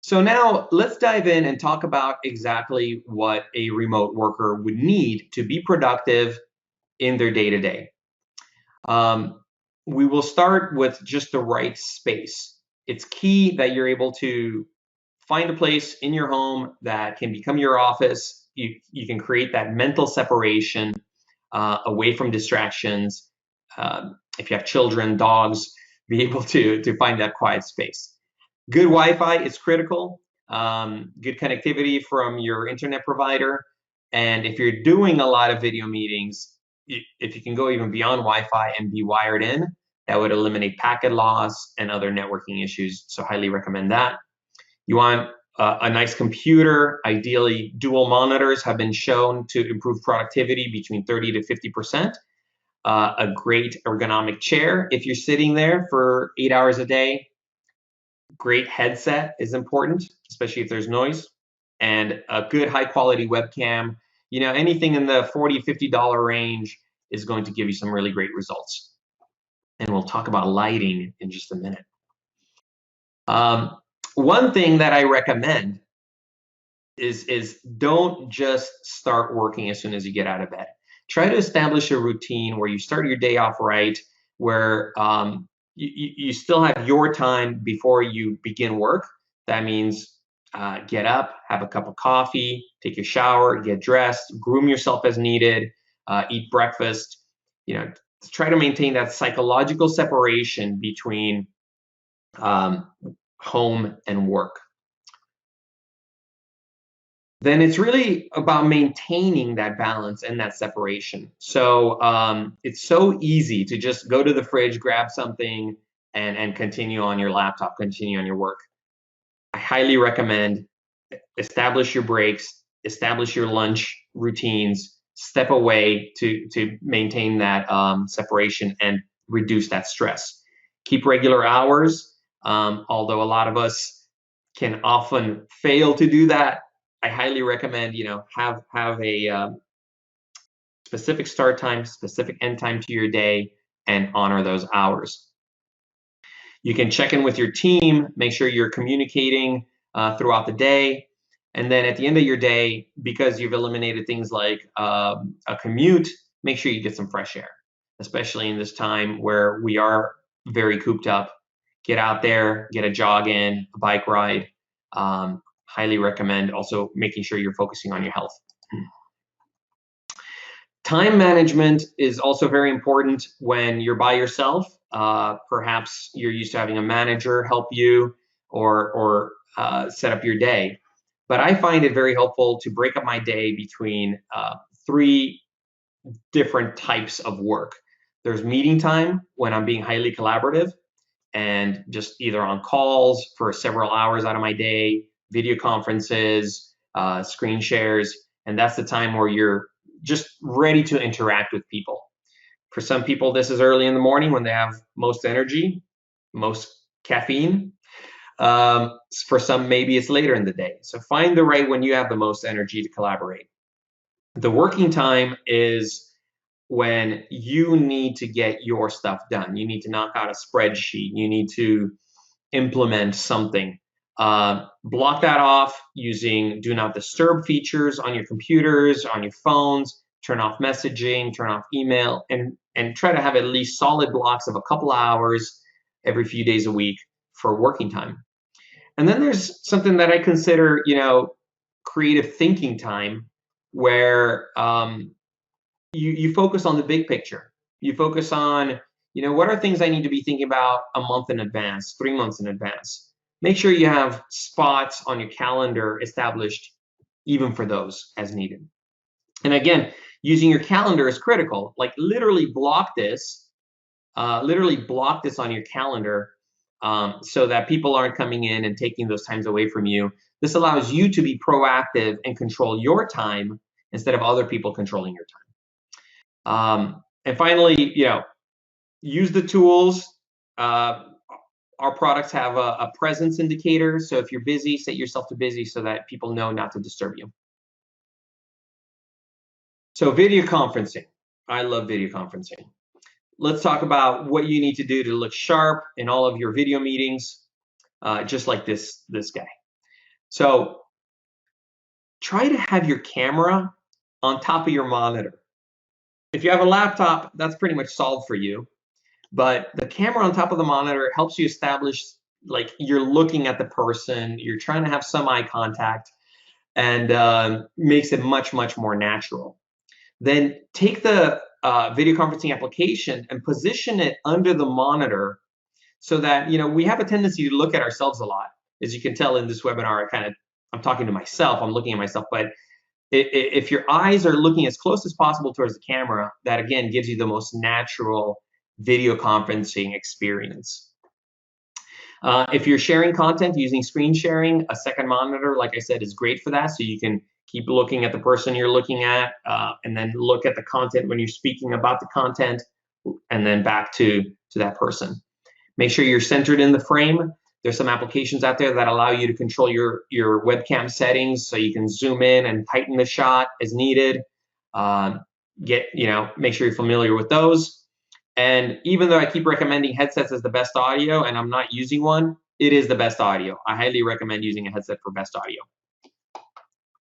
So now let's dive in and talk about exactly what a remote worker would need to be productive in their day-to-day. We will start with just the right space. It's key that you're able to find a place in your home that can become your office. You can create that mental separation away from distractions. If you have children, dogs, be able to find that quiet space. Good Wi-Fi is critical. Good connectivity from your internet provider. And if you're doing a lot of video meetings, if you can go even beyond Wi-Fi and be wired in, that would eliminate packet loss and other networking issues. So highly recommend that. You want a nice computer. Ideally, dual monitors have been shown to improve productivity between 30 to 50%. A great ergonomic chair if you're sitting there for 8 hours a day. Great headset is important, especially if there's noise, and a good high quality webcam. Anything in the $40–50 range is going to give you some really great results. And we'll talk about lighting in just a minute. One thing that I recommend is don't just start working as soon as you get out of bed. Try to establish a routine where you start your day off right, where you still have your time before you begin work. That means get up, have a cup of coffee, take your shower, get dressed, groom yourself as needed, eat breakfast. Try to maintain that psychological separation between home and work. Then it's really about maintaining that balance and that separation. So it's so easy to just go to the fridge, grab something, and continue on your laptop, continue on your work. I highly recommend establish your breaks, establish your lunch routines, step away to maintain that separation and reduce that stress. Keep regular hours, although a lot of us can often fail to do that. I highly recommend, have a specific start time, specific end time to your day, and honor those hours. You can check in with your team, make sure you're communicating throughout the day. And then at the end of your day, because you've eliminated things like a commute, make sure you get some fresh air, especially in this time where we are very cooped up. Get out there, get a jog in, a bike ride. Highly recommend also making sure you're focusing on your health. Time management is also very important when you're by yourself. Perhaps you're used to having a manager help you or set up your day. But I find it very helpful to break up my day between 3 different types of work. There's meeting time when I'm being highly collaborative and just either on calls for several hours out of my day, video conferences, screen shares, and that's the time where you're just ready to interact with people. For some people, this is early in the morning when they have most energy, most caffeine. For some, maybe it's later in the day. So find the right when you have the most energy to collaborate. The working time is when you need to get your stuff done. You need to knock out a spreadsheet. You need to implement something. Block that off using do not disturb features on your computers, on your phones, turn off messaging, turn off email, and try to have at least solid blocks of a couple hours every few days a week for working time. And then there's something that I consider, creative thinking time, where you focus on the big picture. You focus on, what are things I need to be thinking about a month in advance, 3 months in advance. Make sure you have spots on your calendar established even for those as needed. And again, using your calendar is critical. Like literally block this on your calendar so that people aren't coming in and taking those times away from you. This allows you to be proactive and control your time instead of other people controlling your time. And finally, use the tools. Our products have a presence indicator. So if you're busy, set yourself to busy so that people know not to disturb you. So video conferencing. I love video conferencing. Let's talk about what you need to do to look sharp in all of your video meetings, just like this guy. So try to have your camera on top of your monitor. If you have a laptop, that's pretty much solved for you. But the camera on top of the monitor helps you establish, like, you're looking at the person, you're trying to have some eye contact, and makes it much, much more natural. Then take the video conferencing application and position it under the monitor so that, we have a tendency to look at ourselves a lot. As you can tell in this webinar, I'm talking to myself, I'm looking at myself, but if your eyes are looking as close as possible towards the camera, that again gives you the most natural video conferencing experience. If you're sharing content using screen sharing, a second monitor, like I said, is great for that. So you can keep looking at the person you're looking at, and then look at the content when you're speaking about the content, and then back to that person. Make sure you're centered in the frame. There's some applications out there that allow you to control your webcam settings, so you can zoom in and tighten the shot as needed. Make sure you're familiar with those. And even though I keep recommending headsets as the best audio, and I'm not using one, it is the best audio. I highly recommend using a headset for best audio.